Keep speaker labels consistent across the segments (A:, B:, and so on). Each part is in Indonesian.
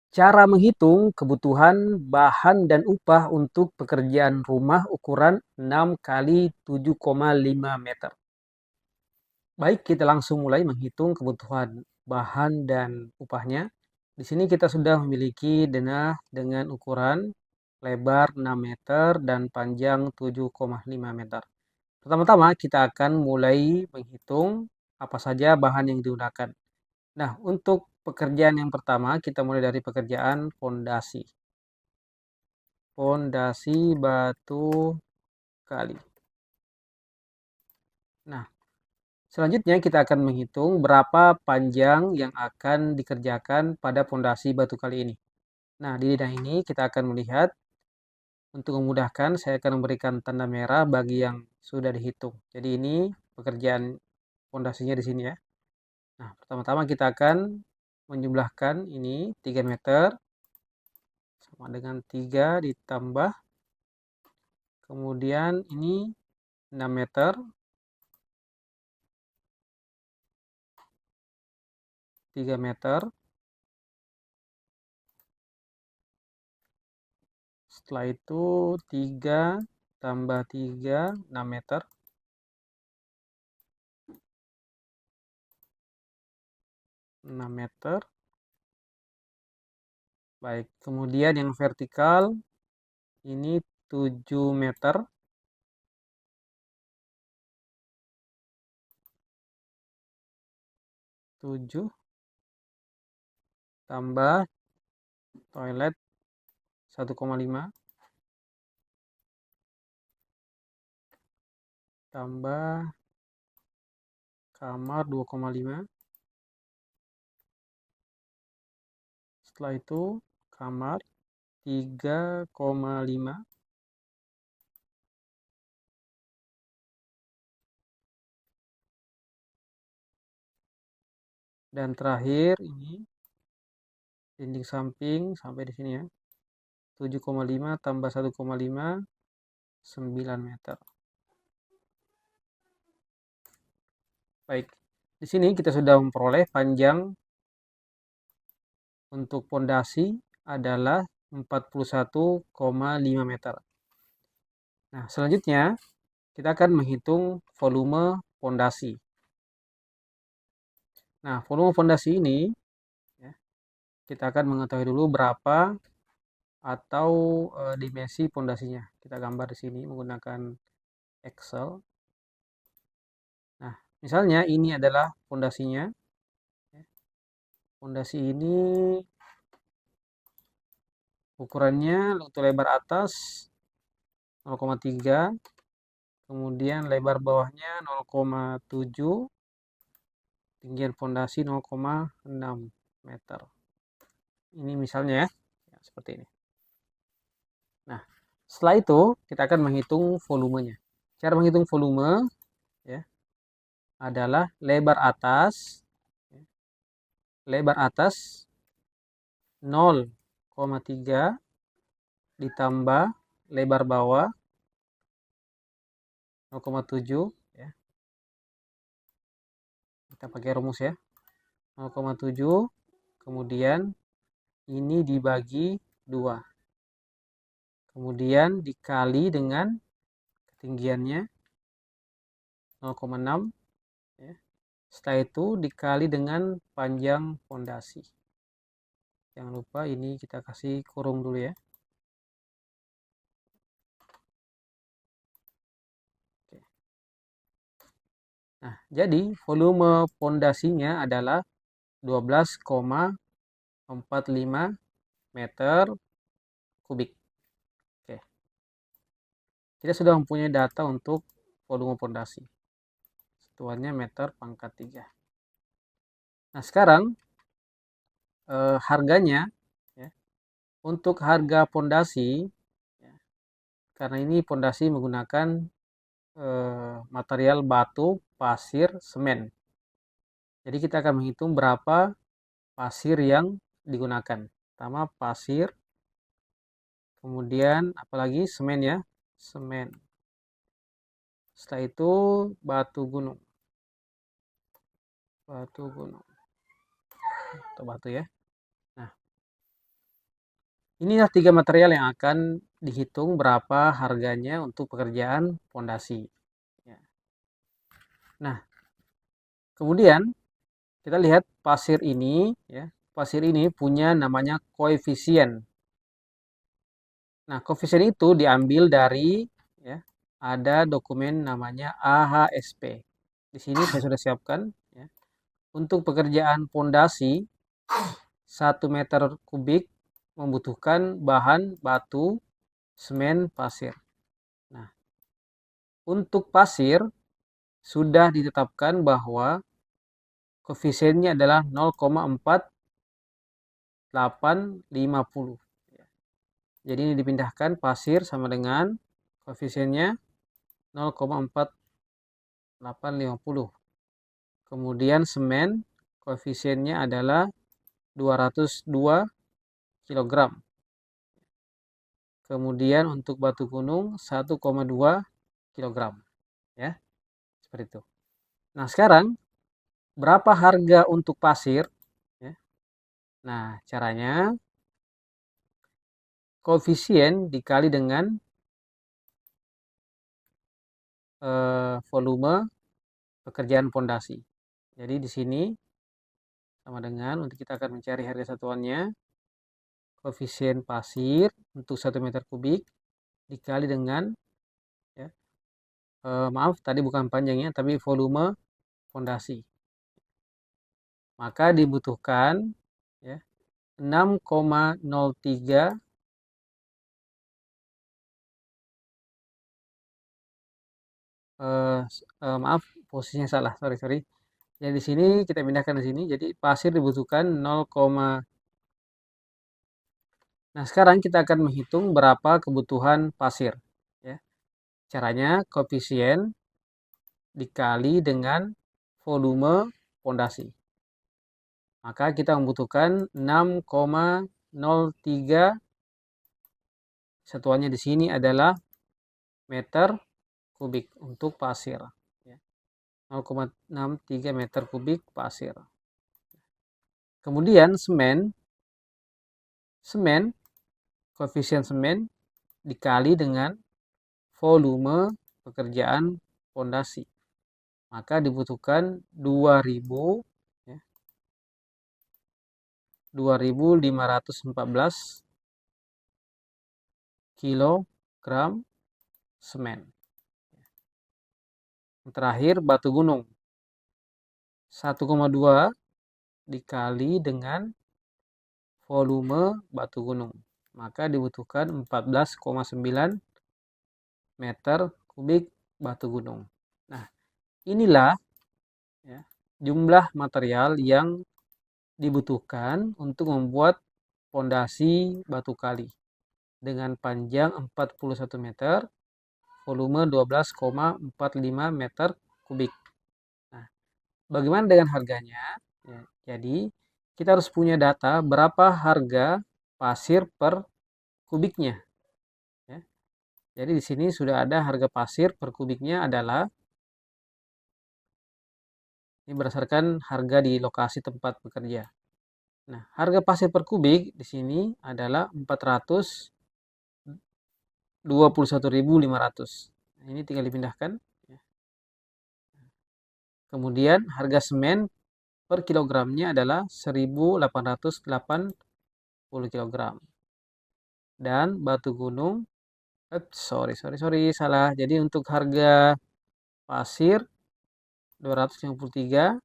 A: Cara menghitung kebutuhan bahan dan upah untuk pekerjaan rumah ukuran 6 kali 7,5 meter. Baik, kita langsung mulai menghitung kebutuhan bahan dan upahnya. Di sini kita sudah memiliki denah dengan ukuran lebar 6 meter dan panjang 7,5 meter. Pertama-tama kita akan mulai menghitung apa saja bahan yang digunakan. Nah, untuk pekerjaan yang pertama kita mulai dari pekerjaan fondasi. Fondasi batu kali. Nah, selanjutnya kita akan menghitung berapa panjang yang akan dikerjakan pada fondasi batu kali ini. Nah, di lidah ini kita akan melihat, untuk memudahkan saya akan memberikan tanda merah bagi yang sudah dihitung. Jadi ini pekerjaan fondasinya di sini ya. Nah, pertama-tama kita akan menjumlahkan ini 3 meter sama dengan 3 ditambah, kemudian ini 6 meter, 3 meter. Setelah itu 3 tambah 3, 6 meter. 6 meter. Baik, kemudian yang vertikal ini 7 meter. 7 tambah toilet 1,5 tambah kamar 2,5. Setelah itu kamar 3,5. Dan terakhir ini dinding samping sampai di sini ya. 7,5 tambah 1,5, 9 meter. Baik, di sini kita sudah memperoleh panjang untuk pondasi adalah 41,5 meter. Nah, selanjutnya kita akan menghitung volume pondasi. Nah, volume pondasi ini ya, kita akan mengetahui dulu berapa atau dimensi pondasinya. Kita gambar di sini menggunakan Excel. Nah, misalnya ini adalah pondasinya. Pondasi ini ukurannya untuk lebar atas 0,3, kemudian lebar bawahnya 0,7, tinggian pondasi 0,6 meter. Ini misalnya ya, seperti ini. Nah, setelah itu kita akan menghitung volumenya. Cara menghitung volume ya adalah lebar atas 0,3 ditambah lebar bawah 0,7 ya. Kita pakai rumus ya. 0,7, kemudian ini dibagi 2. Kemudian dikali dengan ketinggiannya 0,6 ya. Setelah itu dikali dengan panjang fondasi. Jangan lupa ini kita kasih kurung dulu ya. Oke. Nah, jadi volume fondasinya adalah 12,45 meter kubik. Oke. Kita sudah mempunyai data untuk volume fondasi. Satuannya meter pangkat 3. Nah, sekarang harganya ya, untuk harga fondasi ya, karena ini fondasi menggunakan material batu, pasir, semen. Jadi kita akan menghitung berapa pasir yang digunakan. Pertama pasir, kemudian apalagi semen ya, semen. Setelah itu batu gunung. Batu gunung. Atau batu ya. Nah, Inilah 3 material yang akan dihitung berapa harganya untuk pekerjaan pondasi. Ya. Nah, kemudian kita lihat pasir ini, ya. Pasir ini punya namanya koefisien. Nah, koefisien itu diambil dari, ya, ada dokumen namanya AHSP. Di sini saya sudah siapkan, ya. Untuk pekerjaan pondasi 1 meter kubik membutuhkan bahan batu, semen, pasir. Nah, untuk pasir sudah ditetapkan bahwa koefisiennya adalah 0,4850. Jadi ini dipindahkan pasir sama dengan koefisiennya 0,4850. Kemudian semen koefisiennya adalah 202 kg. Kemudian untuk batu gunung 1,2 kg. Ya, seperti itu. Nah, sekarang berapa harga untuk pasir? Ya. Nah, caranya koefisien dikali dengan volume pekerjaan pondasi. Jadi di sini sama dengan, untuk kita akan mencari harga satuannya, koefisien pasir untuk 1 meter kubik dikali dengan, ya, maaf tadi bukan panjangnya tapi volume pondasi. Maka dibutuhkan, ya, 6,03 maaf posisinya salah, sorry. Jadi di sini kita pindahkan di sini, jadi pasir dibutuhkan 0, nah sekarang kita akan menghitung berapa kebutuhan pasir. Ya. Caranya koefisien dikali dengan volume pondasi. Maka kita membutuhkan 6,03, satuannya di sini adalah meter kubik untuk pasir. 0,63 meter kubik pasir. Kemudian semen, koefisien semen dikali dengan volume pekerjaan pondasi. Maka dibutuhkan 2000, ya, 2514 kilogram semen. Yang terakhir batu gunung 1,2 dikali dengan volume batu gunung, maka dibutuhkan 14,9 meter kubik batu gunung. Nah, inilah, ya, jumlah material yang dibutuhkan untuk membuat pondasi batu kali dengan panjang 41 meter, volume 12,45 meter kubik. Nah, bagaimana dengan harganya? Ya, jadi kita harus punya data berapa harga pasir per kubiknya. Ya. Jadi di sini sudah ada harga pasir per kubiknya adalah, ini berdasarkan harga di lokasi tempat bekerja. Nah, harga pasir per kubik di sini adalah 421.500. Nah, ini tinggal dipindahkan. Kemudian harga semen per kilogramnya adalah 1.880 kg. Dan batu gunung, salah. Jadi untuk harga pasir 253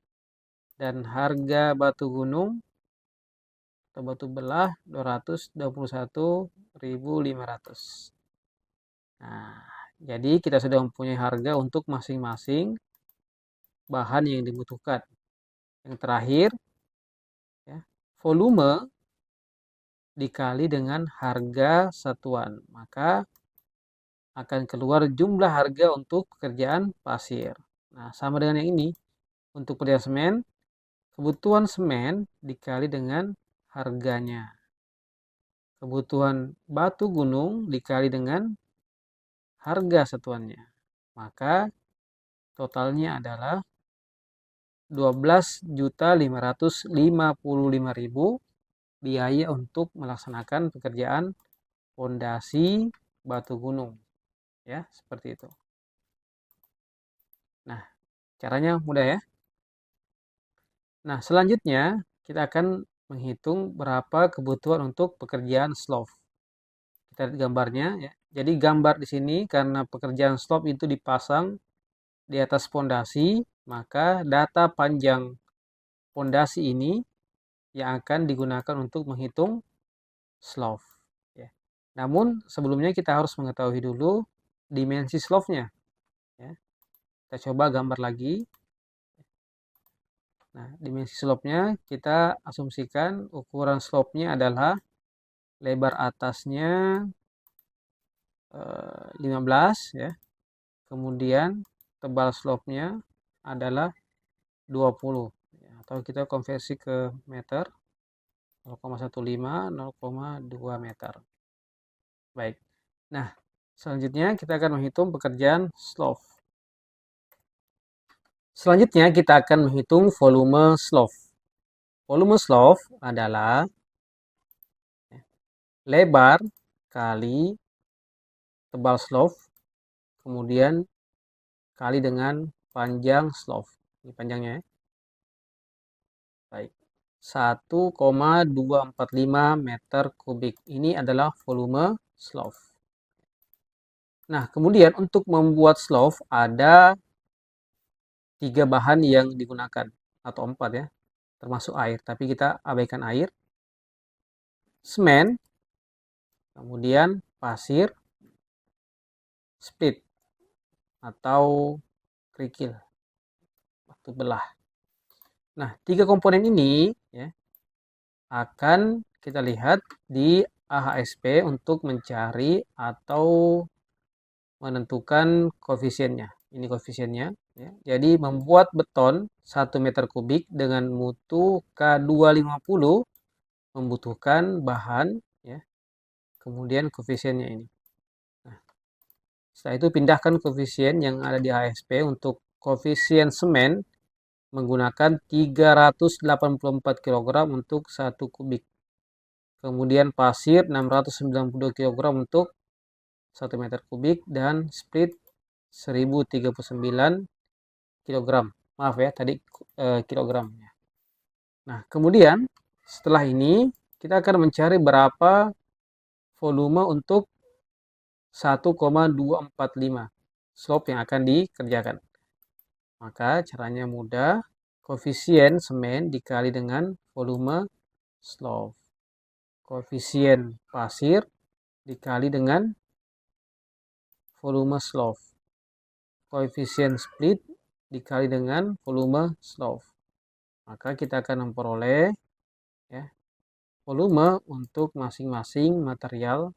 A: dan harga batu gunung atau batu belah 221.500. Nah, jadi kita sudah mempunyai harga untuk masing-masing bahan yang dibutuhkan. Yang terakhir, ya, volume dikali dengan harga satuan, maka akan keluar jumlah harga untuk pekerjaan pasir. Nah, sama dengan yang ini. Untuk pekerjaan semen, kebutuhan semen dikali dengan harganya. Kebutuhan batu gunung dikali dengan harga satuannya. Maka totalnya adalah 12.555.000 biaya untuk melaksanakan pekerjaan fondasi batu gunung. Ya, seperti itu. Nah, caranya mudah ya. Nah, selanjutnya kita akan menghitung berapa kebutuhan untuk pekerjaan slope. Kita lihat gambarnya ya. Jadi gambar di sini karena pekerjaan slope itu dipasang di atas fondasi, maka data panjang fondasi ini yang akan digunakan untuk menghitung slope. Ya. Namun sebelumnya kita harus mengetahui dulu dimensi slope-nya. Ya. Kita coba gambar lagi. Nah, dimensi slope-nya kita asumsikan ukuran slope-nya adalah lebar atasnya 15 ya. Kemudian tebal slope-nya adalah 20 ya, atau kita konversi ke meter 0,15 0,2 meter. Baik. Nah, selanjutnya kita akan menghitung pekerjaan slope. Selanjutnya kita akan menghitung volume slope. Volume slope adalah lebar kali tebal slope, kemudian kali dengan panjang slope. Ini panjangnya ya. Baik. 1,245 meter kubik. Ini adalah volume slope. Nah, kemudian untuk membuat slope ada 3 bahan yang digunakan, atau 4 ya, termasuk air. Tapi kita abaikan air. Semen, kemudian pasir, split, atau kerikil, batu belah. Nah, 3 komponen ini ya, akan kita lihat di AHSP untuk mencari atau menentukan koefisiennya. Ini koefisiennya. Ya. Jadi membuat beton 1 meter kubik dengan mutu K250 membutuhkan bahan, ya. Kemudian koefisiennya ini. Nah, setelah itu pindahkan koefisien yang ada di ASP untuk koefisien semen menggunakan 384 kg untuk 1 kubik. Kemudian pasir 692 kg untuk 1 meter kubik dan split 1039 kg. Maaf ya, tadi kilogram. Nah, kemudian setelah ini kita akan mencari berapa volume untuk 1,245 slope yang akan dikerjakan. Maka caranya mudah, koefisien semen dikali dengan volume slope. Koefisien pasir dikali dengan volume slope. Koefisien split dikali dengan volume slope. Maka kita akan memperoleh ya, volume untuk masing-masing material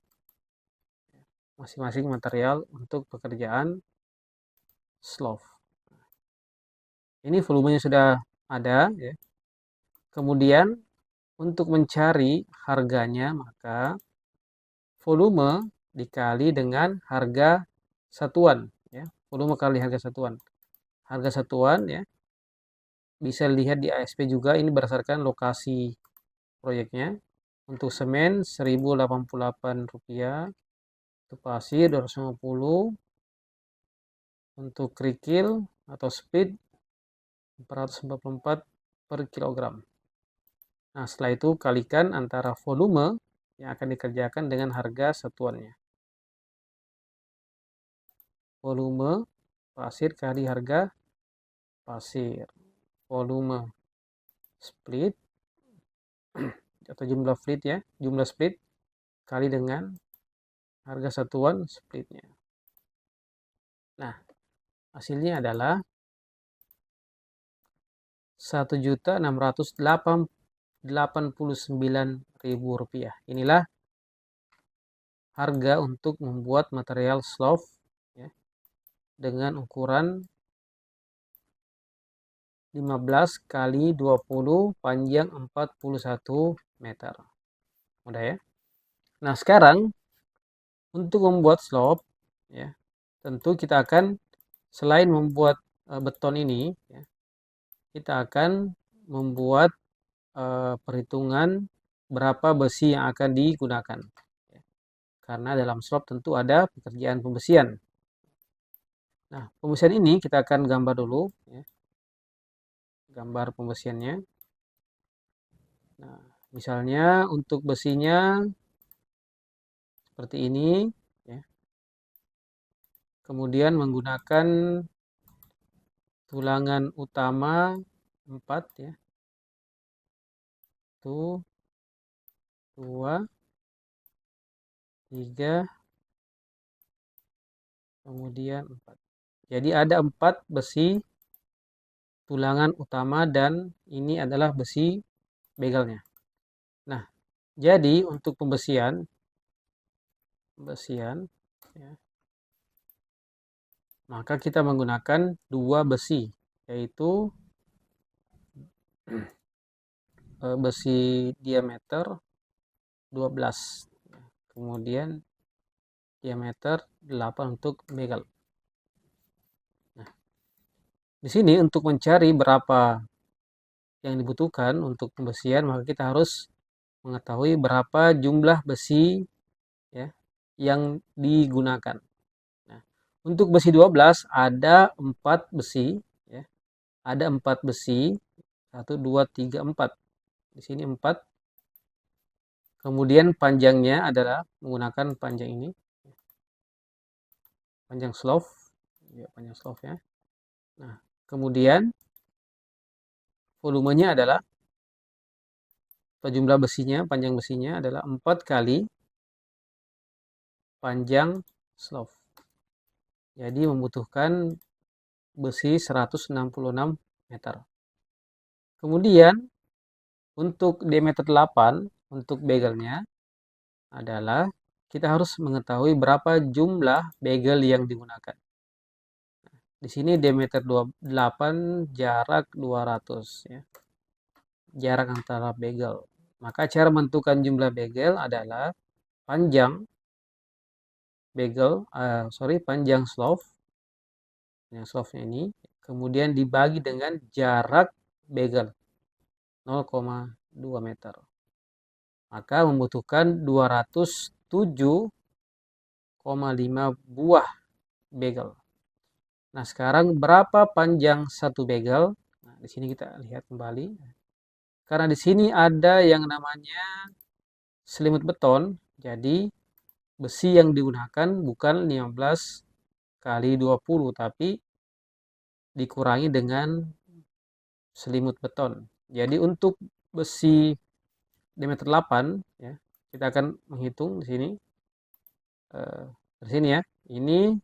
A: untuk pekerjaan slope. Ini volumenya sudah ada ya. Kemudian untuk mencari harganya maka volume dikali dengan harga satuan ya. Volume kali harga satuan. Harga satuan ya bisa dilihat di ASP juga, ini berdasarkan lokasi proyeknya. Untuk semen Rp1.088, untuk pasir 250, untuk kerikil atau split 444 per kilogram. Nah, setelah itu kalikan antara volume yang akan dikerjakan dengan harga satuannya. Volume pasir kali harga pasir. Volume split atau jumlah split ya, jumlah split kali dengan harga satuan splitnya. Nah, hasilnya adalah Rp1.689.000. Inilah harga untuk membuat material slope ya, dengan ukuran 15 kali 20 panjang 41 meter. Mudah ya. Nah, sekarang untuk membuat slope ya, tentu kita akan selain membuat beton ini ya, kita akan membuat perhitungan berapa besi yang akan digunakan. Karena dalam slop tentu ada pekerjaan pembesian. Nah, pembesian ini kita akan gambar dulu, ya. Gambar pembesiannya. Nah, misalnya untuk besinya seperti ini, ya. Kemudian menggunakan tulangan utama 4, ya. 1, 2, 3, kemudian 4. Jadi ada 4 besi tulangan utama dan ini adalah besi begelnya. Nah, jadi untuk pembesian, ya, maka kita menggunakan 2 besi, yaitu besi diameter 12, kemudian diameter 8 untuk begel. Nah, di sini untuk mencari berapa yang dibutuhkan untuk pembesian, maka kita harus mengetahui berapa jumlah besi, ya, yang digunakan. Nah, untuk besi 12 ada 4 besi, ya. Ada 4 besi, 1, 2, 3, 4. Di sini 4. Kemudian panjangnya adalah menggunakan panjang ini, panjang slope, ya, panjang slope, ya. Nah, kemudian volumenya adalah, atau jumlah besinya, panjang besinya adalah 4 kali panjang slope. Jadi membutuhkan besi 166 meter. Kemudian untuk diameter 8 untuk begelnya adalah kita harus mengetahui berapa jumlah begel yang digunakan. Di sini diameter 8, jarak 200, ya. Jarak antara begel. Maka cara menentukan jumlah begel adalah panjang begel, panjang slope, yang slope-nya ini, kemudian dibagi dengan jarak begel 0,2 meter. Maka membutuhkan 207,5 buah begel. Nah, sekarang berapa panjang satu begel? Nah, di sini kita lihat kembali. Karena di sini ada yang namanya selimut beton, jadi besi yang digunakan bukan 15 kali 20, tapi dikurangi dengan selimut beton. Jadi untuk besi diameter 8, ya, kita akan menghitung di sini. Di sini, ya. Ini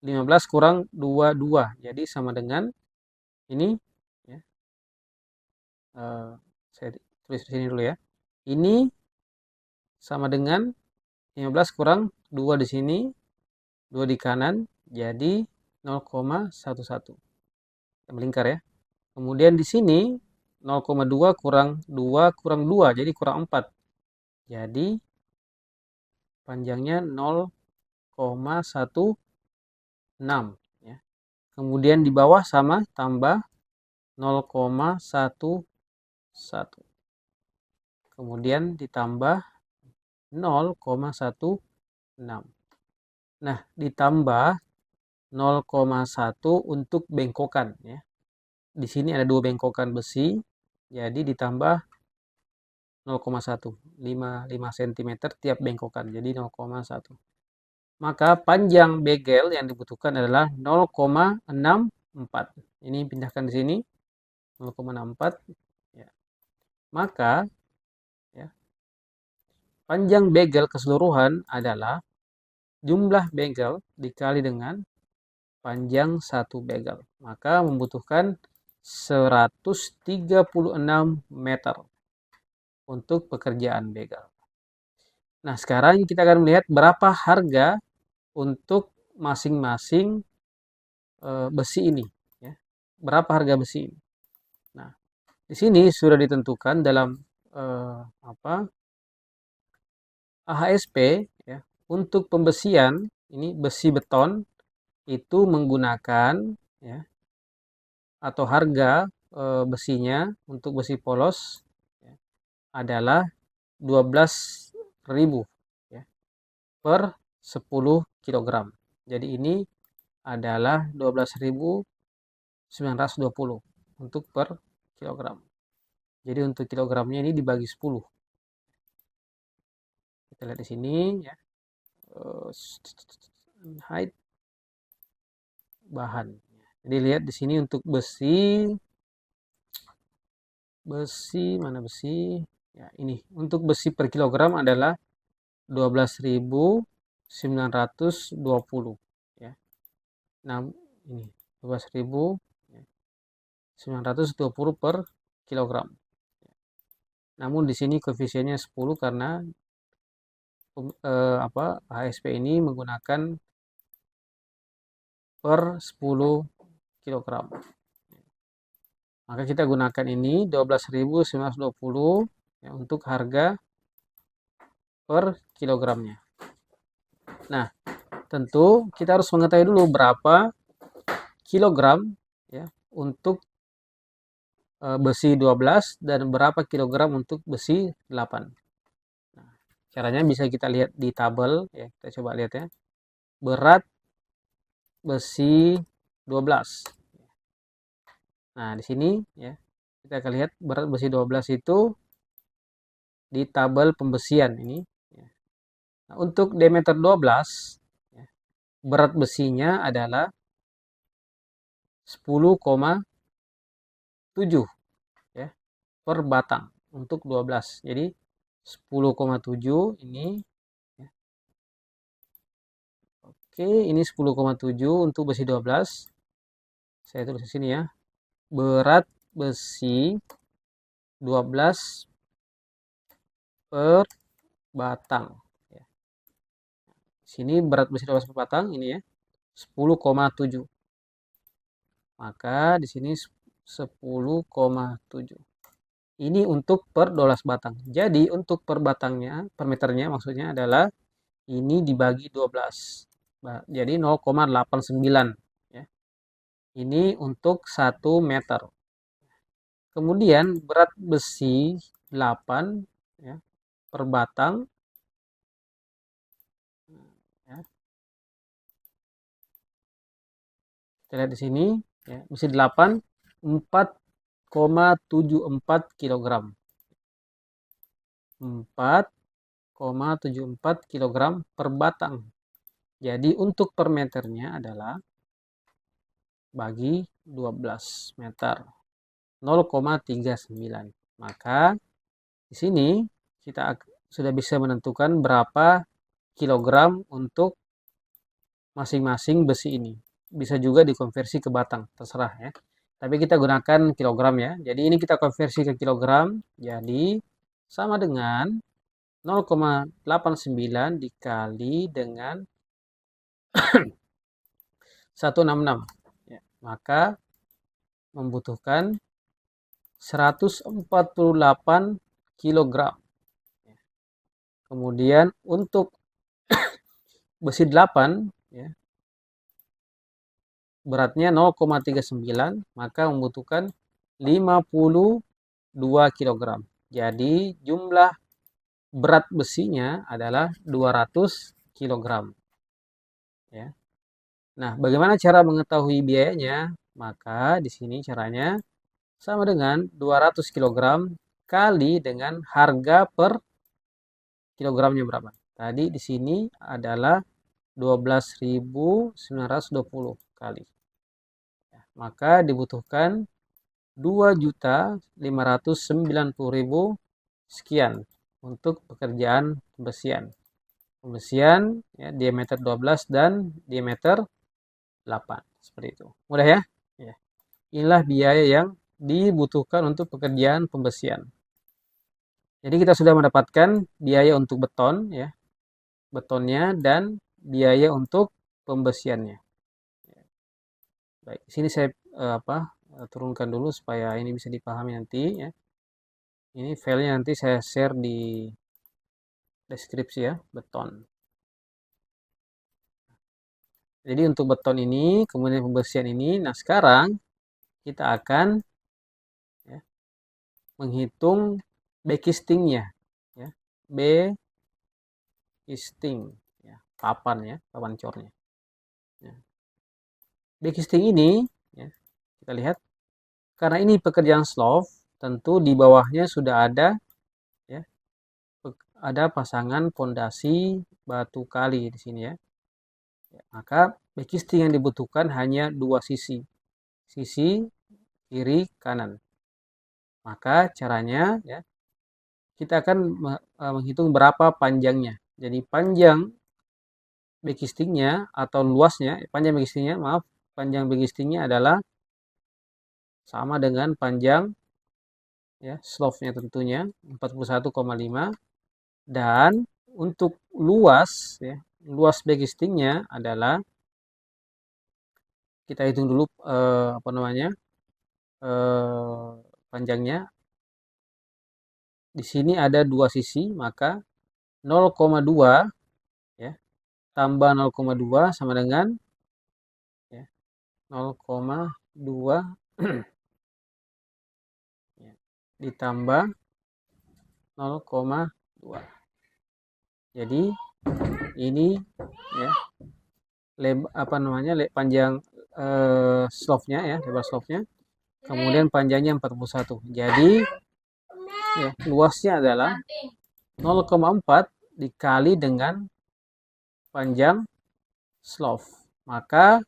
A: 15 kurang 22. Jadi sama dengan ini, ya. Saya tulis di sini dulu, ya. Ini sama dengan 15 kurang 2 di sini, 2 di kanan, jadi 0,11. Melingkar, ya. Kemudian di sini 0,2 kurang 2 kurang 2, jadi kurang 4. Jadi panjangnya 0,16, ya. Kemudian di bawah sama, tambah 0,11. Kemudian ditambah 0,16. Nah, ditambah 0,1 untuk bengkokan, ya. Di sini ada 2 bengkokan besi, jadi ditambah 0,1, 5 cm tiap bengkokan, jadi 0,1. Maka panjang begel yang dibutuhkan adalah 0,64. Ini pindahkan di sini 0,64, ya. Maka, ya, panjang begel keseluruhan adalah jumlah begel dikali dengan panjang satu begel. Maka membutuhkan 136 meter untuk pekerjaan begel. Nah, sekarang kita akan melihat berapa harga untuk masing-masing besi ini, ya. Berapa harga besi ini? Nah, di sini sudah ditentukan dalam AHSP, ya. Untuk pembesian ini besi beton itu menggunakan, ya, atau harga besinya untuk besi polos, ya, adalah 12.000 ya, per 10 kg. Jadi ini adalah 12.920 untuk per kilogram. Jadi untuk kilogramnya ini dibagi 10. Kita lihat di sini ya. Height bahan. Jadi lihat di sini untuk besi mana besi? Ya, ini untuk besi per kilogram adalah 12.920 ya. Nah, ini 12.920 per kilogram. Namun di sini koefisiennya 10 karena HSP ini menggunakan per 10 kilogram. Maka kita gunakan ini 12.920 ya, untuk harga per kilogramnya. Nah, tentu kita harus mengetahui dulu berapa kilogram ya untuk besi 12 dan berapa kilogram untuk besi 8. Nah, caranya bisa kita lihat di tabel ya. Kita coba lihat ya. Berat besi 12. Nah, di sini ya. Kita akan lihat berat besi 12 itu di tabel pembesian ini ya. Nah, untuk diameter 12 ya, berat besinya adalah 10,7 ya per batang untuk 12. Jadi 10,7 ini ya. Oke, ini 10,7 untuk besi 12. Saya tulis di sini ya. Berat besi 12 per batang ya. Sini berat besi 12 per batang ini ya. 10,7. Maka di sini 10,7. Ini untuk per 12 batang. Jadi untuk per batangnya, per meternya maksudnya adalah ini dibagi 12. Jadi 0,89 ya. Ini untuk 1 meter. Kemudian berat besi 8 ya, per batang ya. Kita lihat di sini ya, besi 8 4,74 kg. 4,74 kg per batang. Jadi untuk per meternya adalah bagi 12 meter. 0,39. Maka di sini kita sudah bisa menentukan berapa kilogram untuk masing-masing besi ini. Bisa juga dikonversi ke batang, terserah ya. Tapi kita gunakan kilogram ya. Jadi ini kita konversi ke kilogram. Jadi sama dengan 0,89 dikali dengan 166. Ya, maka membutuhkan 148 kilogram. Kemudian untuk besi 8 ya, beratnya 0,39 maka membutuhkan 52 kg. Jadi jumlah berat besinya adalah 200 kg. Ya. Nah, bagaimana cara mengetahui biayanya? Maka di sini caranya sama dengan 200 kg kali dengan harga per kilogramnya berapa. Tadi di sini adalah 12.920 kali. Ya, maka dibutuhkan 2.590.000 sekian untuk pekerjaan pembesian. Pembesian ya, diameter 12 dan diameter 8. Seperti itu. Mudah ya? Ya. Inilah biaya yang dibutuhkan untuk pekerjaan pembesian. Jadi kita sudah mendapatkan biaya untuk beton ya. Betonnya dan biaya untuk pembesiannya. Baik, sini saya turunkan dulu supaya ini bisa dipahami nanti ya. Ini filenya nanti saya share di deskripsi ya, beton. Jadi untuk beton ini, kemudian pembersihan ini, nah sekarang kita akan ya, menghitung backcastingnya. Ya. Backisting, ya, papan ya, papan cornya. Ya. Backisting ini, ya, kita lihat, karena ini pekerjaan slope, tentu di bawahnya sudah ada, ya, ada pasangan pondasi batu kali di sini ya. Maka backisting yang dibutuhkan hanya dua sisi, sisi kiri kanan. Maka caranya ya, kita akan menghitung berapa panjangnya. Jadi panjang backistingnya atau luasnya, panjang backistingnya, maaf, panjang backistingnya adalah sama dengan panjang ya slope-nya tentunya 41,5, dan untuk luas ya, luas backistingnya adalah kita hitung dulu apa namanya panjangnya. Di sini ada dua sisi, maka 0,2 ya tambah 0,2 sama dengan ya 0,2 ya, ditambah 0,2. Jadi ini ya apa namanya panjang slope-nya ya, lebar slope-nya. Kemudian panjangnya 41. Jadi ya, luasnya adalah 0,4 dikali dengan panjang slope. Maka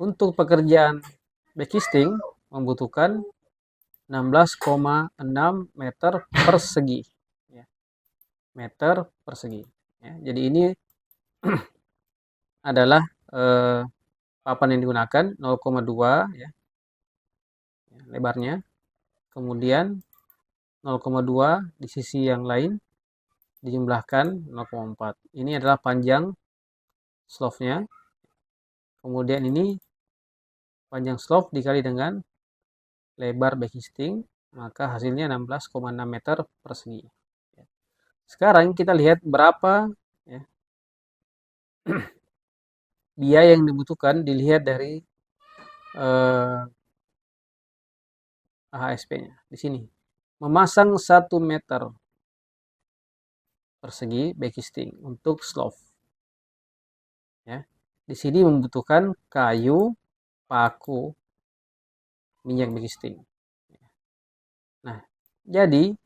A: untuk pekerjaan backisting membutuhkan 16,6 meter persegi. Ya, meter persegi. Ya, jadi ini adalah papan yang digunakan 0,2 ya, lebarnya. Kemudian 0,2 di sisi yang lain dijumlahkan 0,4. Ini adalah panjang slope-nya. Kemudian ini panjang slope dikali dengan lebar backisting, maka hasilnya 16,6 meter persegi. Sekarang kita lihat berapa ya, biaya yang dibutuhkan dilihat dari AHSP-nya di sini. Memasang 1 meter persegi backisting untuk slope. Ya. Di sini membutuhkan kayu, paku, minyak backisting. Nah, jadi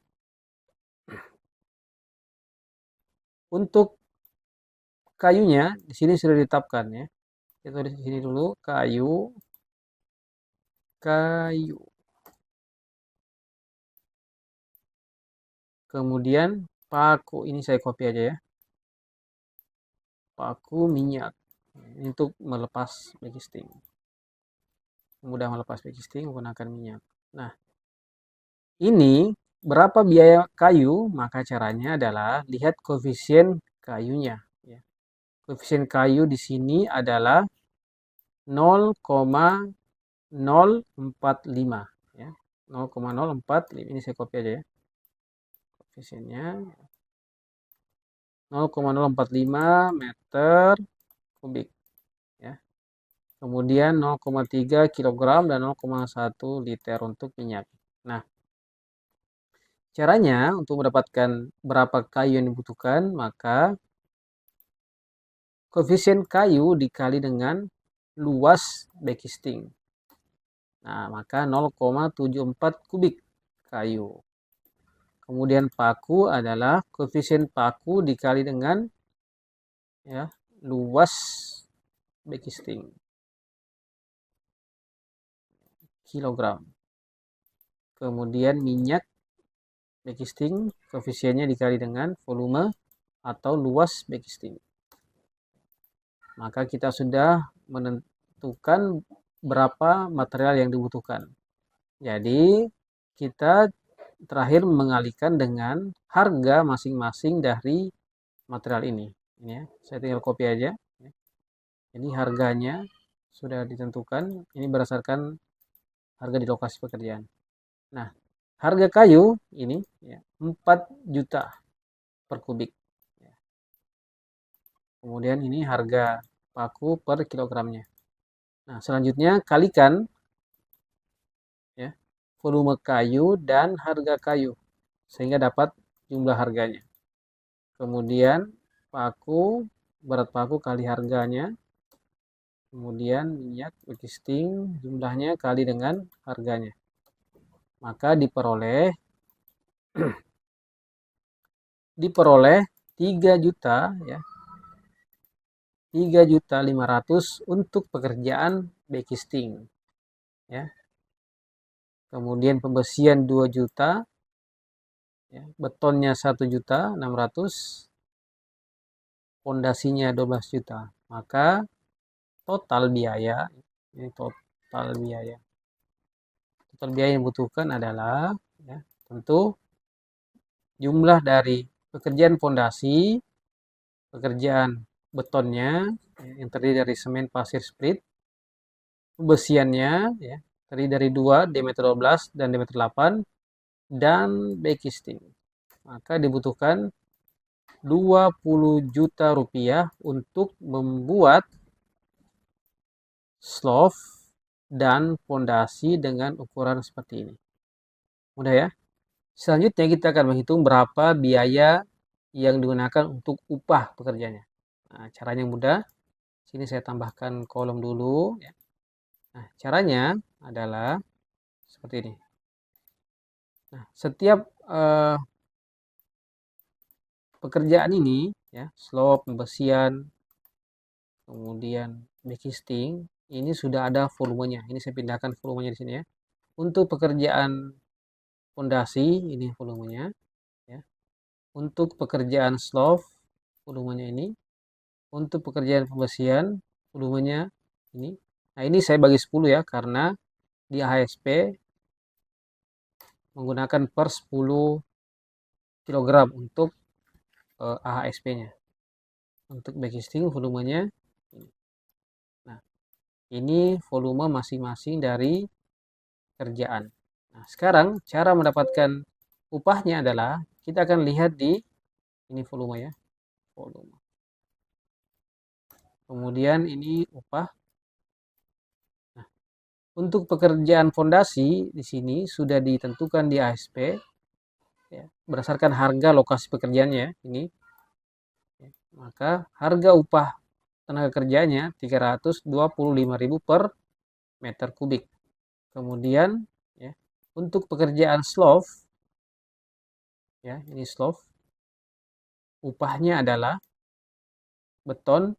A: untuk kayunya di sini sudah ditetapkan ya. Kita di sini dulu kayu. Kemudian paku, ini saya copy aja ya. Paku minyak. Ini untuk melepas backisting. Mudah melepas backisting menggunakan minyak. Nah, ini berapa biaya kayu? Maka caranya adalah lihat koefisien kayunya. Ya. Koefisien kayu di sini adalah 0,045 ya. 0,045. Ini saya copy aja ya. Koefisiennya 0,045 meter kubik ya. Kemudian 0,3 kg dan 0,1 liter untuk minyak. Nah, caranya untuk mendapatkan berapa kayu yang dibutuhkan, maka koefisien kayu dikali dengan luas backisting. Nah, maka 0,74 kubik kayu. Kemudian paku adalah koefisien paku dikali dengan ya, luas backisting. Kilogram. Kemudian minyak backisting koefisiennya dikali dengan volume atau luas backisting. Maka kita sudah menentukan berapa material yang dibutuhkan. Jadi kita terakhir mengalihkan dengan harga masing-masing dari material ini. Ini ya, saya tinggal copy aja. Jadi harganya sudah ditentukan. Ini berdasarkan harga di lokasi pekerjaan. Nah, harga kayu ini ya, 4 juta per kubik. Kemudian ini harga paku per kilogramnya. Nah, selanjutnya kalikan ya, volume kayu dan harga kayu. sehingga dapat jumlah harganya. Kemudian berat paku kali harganya, kemudian minyak existing jumlahnya kali dengan harganya. Maka diperoleh 3 juta ya. 3.500.000 untuk pekerjaan backcasting ya. Kemudian pembesian 2 juta ya, betonnya 1.600.000, pondasinya 12 juta. Maka total biaya yang dibutuhkan adalah ya, tentu jumlah dari pekerjaan pondasi, pekerjaan betonnya yang terdiri dari semen, pasir, sprit, pembesiannya ya, terdiri dari 2 diameter 12 dan diameter 8, dan backcasting. Maka dibutuhkan 20 juta rupiah untuk membuat slope dan pondasi dengan ukuran seperti ini. Mudah ya? Selanjutnya kita akan menghitung berapa biaya yang digunakan untuk upah pekerjanya. Nah, caranya mudah. Sini saya tambahkan kolom dulu ya. Nah, caranya adalah seperti ini. Nah, setiap pekerjaan ini ya, slope, pembesian, kemudian backcasting, ini sudah ada volumenya. Ini saya pindahkan volumenya di sini ya. Untuk pekerjaan pondasi ini volumenya ya. Untuk pekerjaan slope volumenya ini. Untuk pekerjaan pembesian volumenya ini. Nah, ini saya bagi 10 ya, karena di AHSP menggunakan per 10 kg untuk AHSP-nya. Untuk backcasting volumenya ini. Nah, ini volume masing-masing dari kerjaan. Nah, sekarang cara mendapatkan upahnya adalah kita akan lihat di ini volume ya. Volume. Kemudian ini upah. Nah, untuk pekerjaan fondasi di sini sudah ditentukan di ASP ya, berdasarkan harga lokasi pekerjaannya ini. Ya, maka harga upah tenaga kerjanya 325.000 per meter kubik. Kemudian ya, untuk pekerjaan slope ya, ini slope, upahnya adalah beton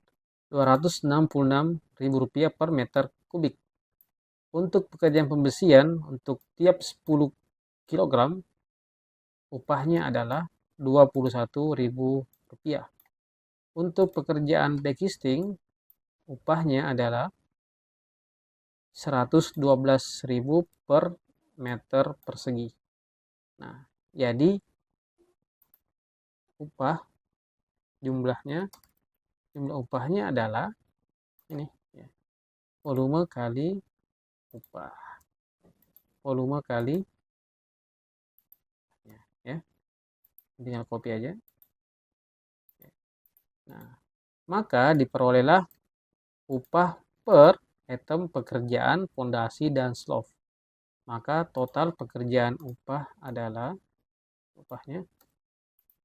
A: 266.000 rupiah per meter kubik. Untuk pekerjaan pembesian untuk tiap 10 kg upahnya adalah 21.000 rupiah. Untuk pekerjaan backcasting upahnya adalah 112.000 per meter persegi. Nah, jadi jumlah upahnya adalah ini ya, volume kali upah. Volume kali ya. Tinggal copy aja. Nah, maka diperolehlah upah per item pekerjaan pondasi dan slope. Maka total pekerjaan upah adalah upahnya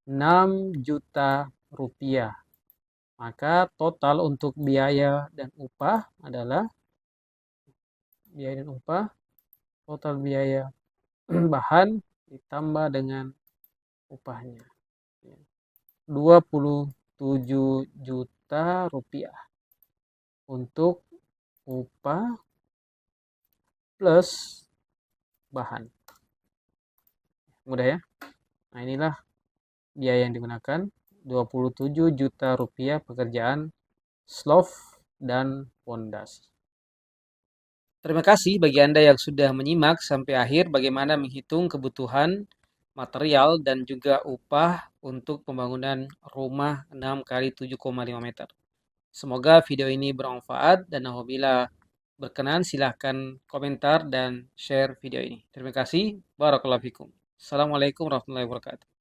A: 6 juta rupiah. Maka total untuk biaya dan upah adalah total biaya bahan ditambah dengan upahnya 27 juta rupiah untuk upah plus bahan. Mudah ya? Nah, inilah biaya yang digunakan 27 juta rupiah pekerjaan slope dan pondasi. Terima kasih bagi Anda yang sudah menyimak sampai akhir bagaimana menghitung kebutuhan material dan juga upah untuk pembangunan rumah 6 kali 7,5 meter. Semoga video ini bermanfaat, dan apabila berkenan silahkan komentar dan share video ini. Terima kasih. Barakallahu fikum. Assalamualaikum warahmatullahi wabarakatuh.